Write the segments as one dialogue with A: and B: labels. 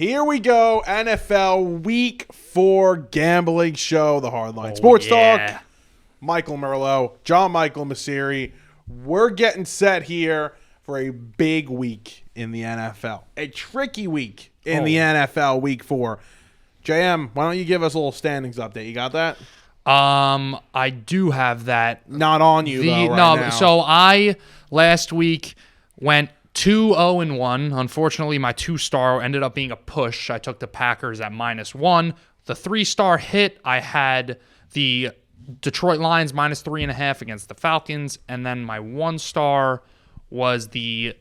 A: Here we go, NFL Week 4 gambling show, the Hardline Sports Talk. Michael Merlot, John Michael Masiri. We're getting set here for a big week in the NFL. A tricky week in the NFL Week 4. JM, why don't you give us a little standings update? You got that?
B: I do have that.
A: Not on you, though, right now.
B: So I, last week, went 2-0-1. Unfortunately, my 2-star ended up being a push. I took the Packers at -1. The 3-star hit, I had the Detroit Lions -3.5 against the Falcons. And then my 1-star was the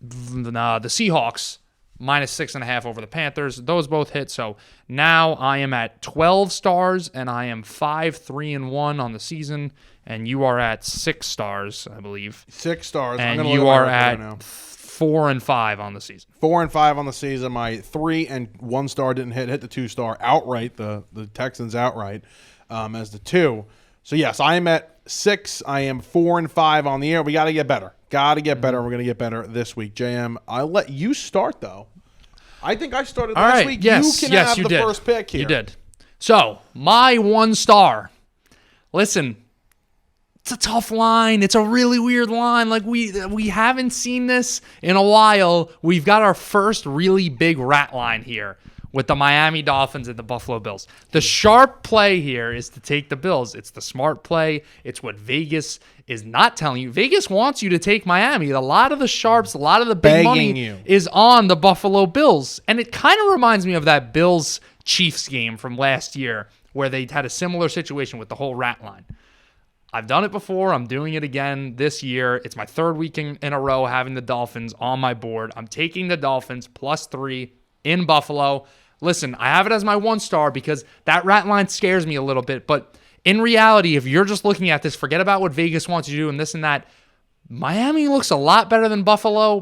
B: Seahawks -6.5 over the Panthers. Those both hit. So now I am at 12 stars, and I am 5-3-1 on the season. And you are at 6 stars, I believe.
A: 6 stars.
B: And you are at 4-5 on the season.
A: 4-5 on the season. My 3 and 1 star didn't hit the 2-star outright. The Texans outright as the 2. So yes, I am at 6. I am 4-5 on the year. We got to get better. Got to get better. We're going to get better this week. JM, I'll let you start though. I think I started last week.
B: Yes,
A: you can have the first pick here.
B: You did. So my 1-star. Listen. It's a tough line. It's a really weird line. Like we haven't seen this in a while. We've got our first really big rat line here with the Miami Dolphins and the Buffalo Bills. The sharp play here is to take the Bills. It's the smart play. It's what Vegas is not telling you. Vegas wants you to take Miami. A lot of the sharps, a lot of the big money is on the Buffalo Bills. And it kind of reminds me of that Bills-Chiefs game from last year where they had a similar situation with the whole rat line. I've done it before. I'm doing it again this year. It's my 3rd week in a row having the Dolphins on my board. I'm taking the Dolphins +3 in Buffalo. Listen, I have it as my 1-star because that rat line scares me a little bit. But in reality, if you're just looking at this, forget about what Vegas wants you to do and this and that. Miami looks a lot better than Buffalo.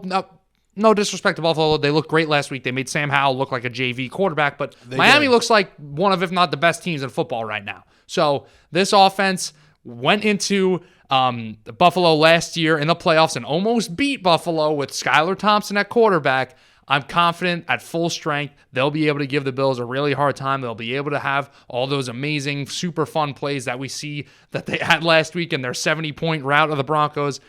B: No disrespect to Buffalo. They looked great last week. They made Sam Howell look like a JV quarterback. But Miami looks like one of, if not the best teams in football right now. So this offense went into Buffalo last year in the playoffs and almost beat Buffalo with Skylar Thompson at quarterback. I'm confident at full strength they'll be able to give the Bills a really hard time. They'll be able to have all those amazing, super fun plays that we see that they had last week in their 70-point rout of the Broncos.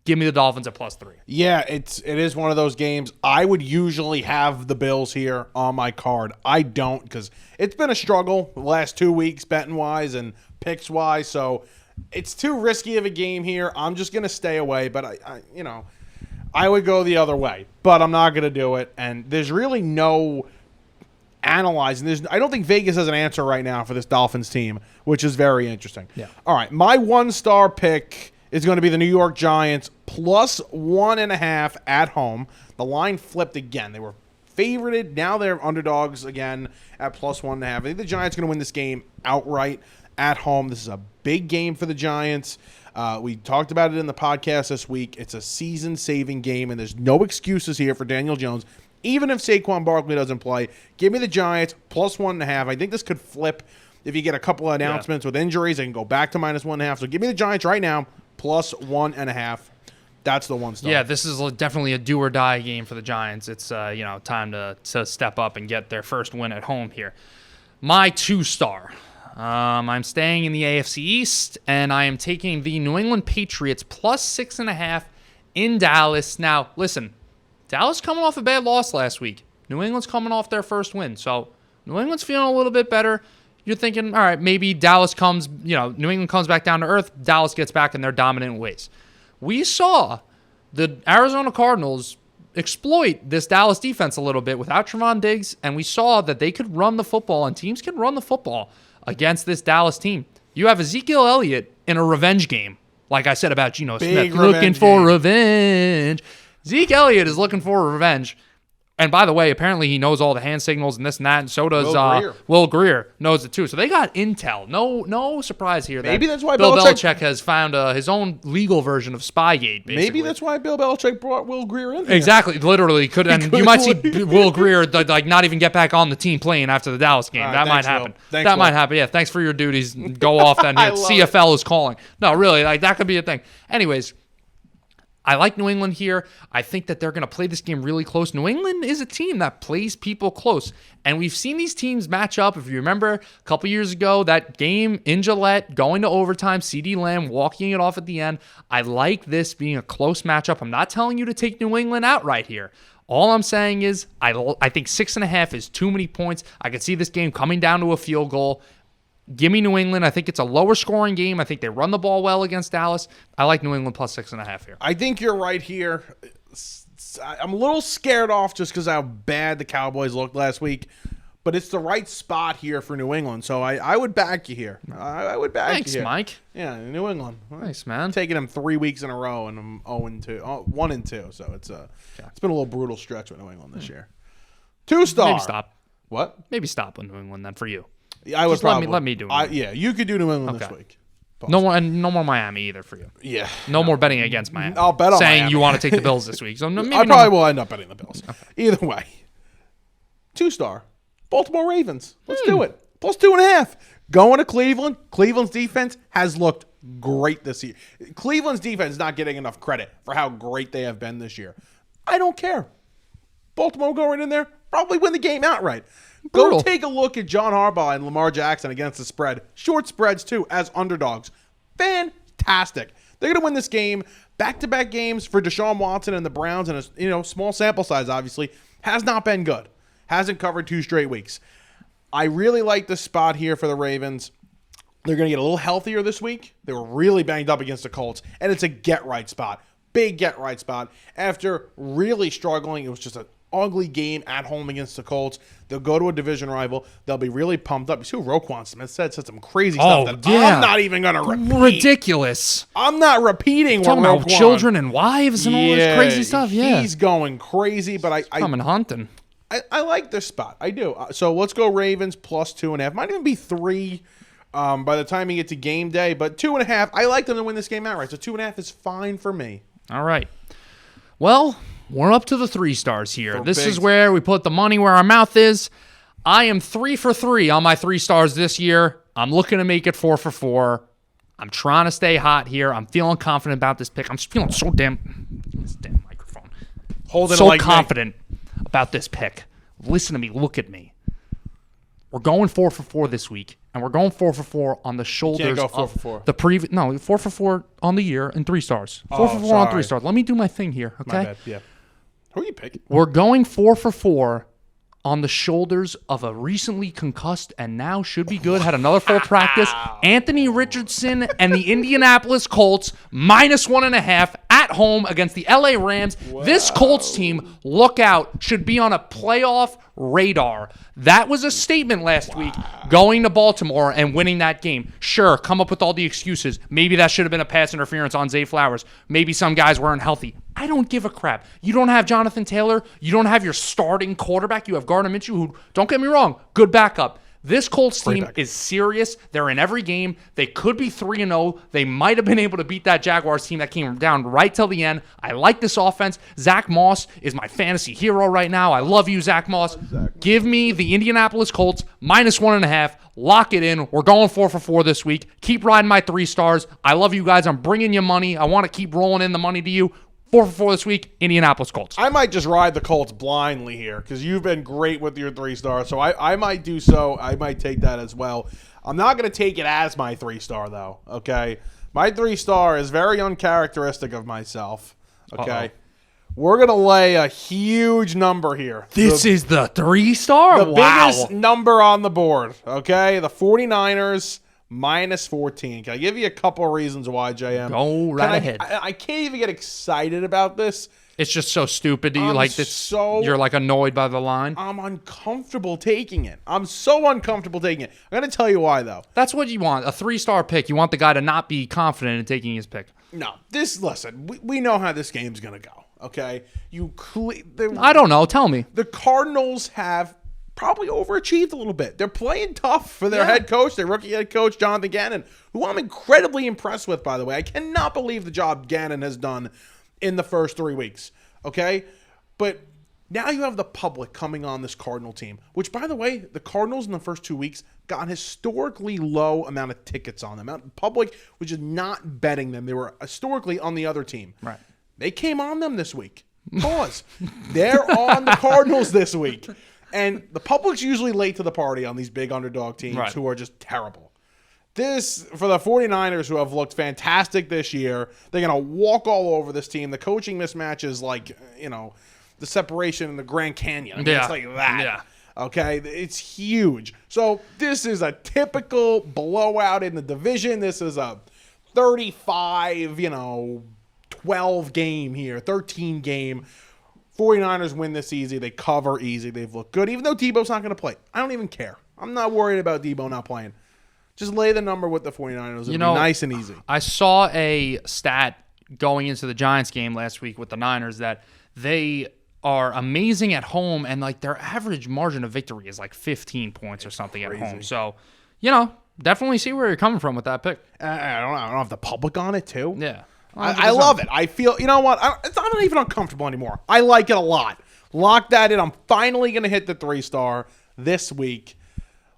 B: Give me the Dolphins at +3.
A: Yeah, it is one of those games. I would usually have the Bills here on my card. I don't because it's been a struggle the last 2 weeks betting-wise and picks-wise, so it's too risky of a game here. I'm just going to stay away, but I would go the other way, but I'm not going to do it. And there's really no analyzing. I don't think Vegas has an answer right now for this Dolphins team, which is very interesting.
B: Yeah.
A: All right, my 1-star pick is going to be the New York Giants +1.5 at home. The line flipped again. They were favorited. Now they're underdogs again at +1.5. I think the Giants are going to win this game outright at home. This is a big game for the Giants. We talked about it in the podcast this week. It's a season-saving game, and there's no excuses here for Daniel Jones. Even if Saquon Barkley doesn't play, give me the Giants +1.5. I think this could flip if you get a couple of announcements with injuries. They can go back to -1.5. So give me the Giants right now +1.5. That's the 1-star.
B: Yeah, this is definitely a do-or-die game for the Giants. It's time to step up and get their first win at home here. My 2-star. I'm staying in the AFC East, and I am taking the New England Patriots +6.5 in Dallas. Now, listen, Dallas coming off a bad loss last week. New England's coming off their first win, so New England's feeling a little bit better. You're thinking, all right, maybe Dallas comes, New England comes back down to earth. Dallas gets back in their dominant ways. We saw the Arizona Cardinals exploit this Dallas defense a little bit without Trevon Diggs, and we saw that they could run the football, and teams can run the football against this Dallas team. You have Ezekiel Elliott in a revenge game, like I said about Geno Smith, looking for revenge. Zeke Elliott is looking for revenge. And by the way, apparently he knows all the hand signals and this and that, and so does Will Greer knows it too. So they got intel. No surprise here.
A: Maybe that's why
B: Bill Belichick has found his own legal version of Spygate. Basically.
A: Maybe that's why Bill Belichick brought Will Greer in here.
B: Exactly, literally could. And you might see Will Greer not even get back on the team playing after the Dallas game. That might happen. That might happen. Yeah, thanks for your duties. Go off then. CFL is calling. No, really, that could be a thing. Anyways, I like New England here. I think that they're going to play this game really close. New England is a team that plays people close. And we've seen these teams match up. If you remember a couple years ago, that game in Gillette, going to overtime, CeeDee Lamb walking it off at the end. I like this being a close matchup. I'm not telling you to take New England outright here. All I'm saying is I think 6.5 is too many points. I could see this game coming down to a field goal. Give me New England. I think it's a lower scoring game. I think they run the ball well against Dallas. I like New England plus 6.5 here.
A: I think you're right here. I'm a little scared off just because how bad the Cowboys looked last week. But it's the right spot here for New England. So I would back you here. I would back
B: Thanks,
A: you here.
B: Mike.
A: Yeah, New England.
B: Nice, man.
A: I'm taking them 3 weeks in a row, and I'm 1-2. So it's been a little brutal stretch with New England this year. 2-star.
B: Maybe stop.
A: What?
B: Maybe stop with New England then for you.
A: I would
B: Just
A: probably
B: let me do it.
A: Yeah, you could do New England this week.
B: No more Miami either for you.
A: Yeah.
B: No more betting against Miami.
A: I'll bet on
B: saying
A: Miami.
B: you want to take the Bills this week. So maybe
A: I probably will end up betting the Bills. Okay. Either way. 2-star. Baltimore Ravens. Let's do it. Plus 2.5. Going to Cleveland. Cleveland's defense has looked great this year. Cleveland's defense is not getting enough credit for how great they have been this year. I don't care. Baltimore go right in there. Probably win the game outright.
B: Brutal.
A: Go take a look at John Harbaugh and Lamar Jackson against the spread. Short spreads, too, as underdogs. Fantastic. They're going to win this game. Back-to-back games for Deshaun Watson and the Browns, and a small sample size, obviously, has not been good. Hasn't covered 2 straight weeks. I really like this spot here for the Ravens. They're going to get a little healthier this week. They were really banged up against the Colts, and it's a get-right spot. Big get-right spot. After really struggling, it was just an ugly game at home against the Colts. They'll go to a division rival. They'll be really pumped up. You see what Roquan Smith said some crazy stuff that I'm not even going to repeat.
B: Ridiculous.
A: I'm not repeating what
B: Talking
A: Roquan.
B: about children and wives and all this crazy stuff. Yeah.
A: He's going crazy, but
B: coming hunting.
A: I like this spot. I do. So let's go Ravens plus 2.5. Might even be 3 by the time you get to game day, but 2.5. I like them to win this game outright. So 2.5 is fine for me.
B: All right. Well, we're up to the 3 stars here. This is
A: big.
B: where we put the money where our mouth is. I am 3 for 3 on my 3 stars this year. I'm looking to make it 4 for 4. I'm trying to stay hot here. I'm feeling confident about this pick. I'm just feeling so this damn microphone.
A: Hold it
B: so
A: like
B: confident about this pick. Listen to me. Look at me. We're going 4 for 4 this week, and we're going 4 for 4 on the shoulders
A: go 4
B: of
A: for 4.
B: the previous. No, 4 for 4 on the year and 3 stars. 4 for 4 on 3
A: sorry.
B: stars. Let me do my thing here, okay?
A: My bad. Yeah. Who are you picking?
B: We're going 4 for 4 on the shoulders of a recently concussed and now should be good, had another full practice, Anthony Richardson and the Indianapolis Colts, minus 1.5 at home against the LA Rams. Wow. This Colts team, look out, should be on a playoff radar. That was a statement last week, going to Baltimore and winning that game. Sure, come up with all the excuses. Maybe that should have been a pass interference on Zay Flowers. Maybe some guys weren't healthy. I don't give a crap. You don't have Jonathan Taylor. You don't have your starting quarterback. You have Gardner Minshew, who, don't get me wrong, good backup. This Colts team is serious. They're in every game. They could be 3-0. They might have been able to beat that Jaguars team that came down right till the end. I like this offense. Zach Moss is my fantasy hero right now. I love you, Zach Moss. Give me the Indianapolis Colts, minus 1.5. Lock it in. We're going 4 for 4 this week. Keep riding my 3 stars. I love you guys. I'm bringing you money. I want to keep rolling in the money to you. 4 for 4 this week, Indianapolis Colts.
A: I might just ride the Colts blindly here because you've been great with your 3 stars. So I might do so. I might take that as well. I'm not going to take it as my 3-star, though, okay? My 3-star is very uncharacteristic of myself, okay? We're going to lay a huge number here.
B: This is the 3-star?
A: The
B: Wow.
A: biggest number on the board, okay? The 49ers minus 14. Can I give you a couple of reasons why, JM?
B: Go right ahead.
A: I can't even get excited about this.
B: It's just so stupid to you. Like this, you're like annoyed by the line.
A: I'm uncomfortable taking it. I'm so uncomfortable taking it. I'm going to tell you why, though.
B: That's what you want. A 3-star pick. You want the guy to not be confident in taking his pick.
A: No. Listen, we know how this game's going to go, okay?
B: I don't know. Tell me.
A: The Cardinals have probably overachieved a little bit. They're playing tough for their head coach, their rookie head coach, Jonathan Gannon, who I'm incredibly impressed with, by the way. I cannot believe the job Gannon has done in the first 3 weeks, okay? But now you have the public coming on this Cardinal team, which, by the way, the Cardinals in the first 2 weeks got an historically low amount of tickets on them. The public was just not betting them. They were historically on the other team.
B: Right.
A: They came on them this week. Pause. They're on the Cardinals this week. And the public's usually late to the party on these big underdog teams who are just terrible. This, for the 49ers, who have looked fantastic this year, they're going to walk all over this team. The coaching mismatch is like, the separation in the Grand Canyon. I mean, it's like that. Yeah. Okay? It's huge. So this is a typical blowout in the division. This is a 35, 12 game here, 13 game. 49ers win this easy. They cover easy. They've looked good, even though Debo's not going to play. I don't even care. I'm not worried about Debo not playing. Just lay the number with the 49ers. It'll be nice and easy.
B: I saw a stat going into the Giants game last week with the Niners that they are amazing at home, and like their average margin of victory is like 15 points or something at home. So, definitely see where you're coming from with that pick.
A: I don't have the public on it too.
B: Yeah.
A: I love it. I feel, you know what? I'm not even uncomfortable anymore. I like it a lot. Lock that in. I'm finally going to hit the 3-star this week.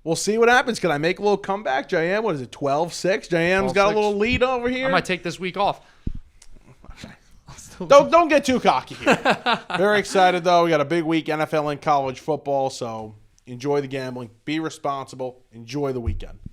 A: We'll see what happens. Can I make a little comeback? JM, what is it, 12-6? JM's got a little lead over here.
B: I might take this week off.
A: Okay. Don't get too cocky here. Very excited, though. We got a big week, NFL and college football, so enjoy the gambling. Be responsible. Enjoy the weekend.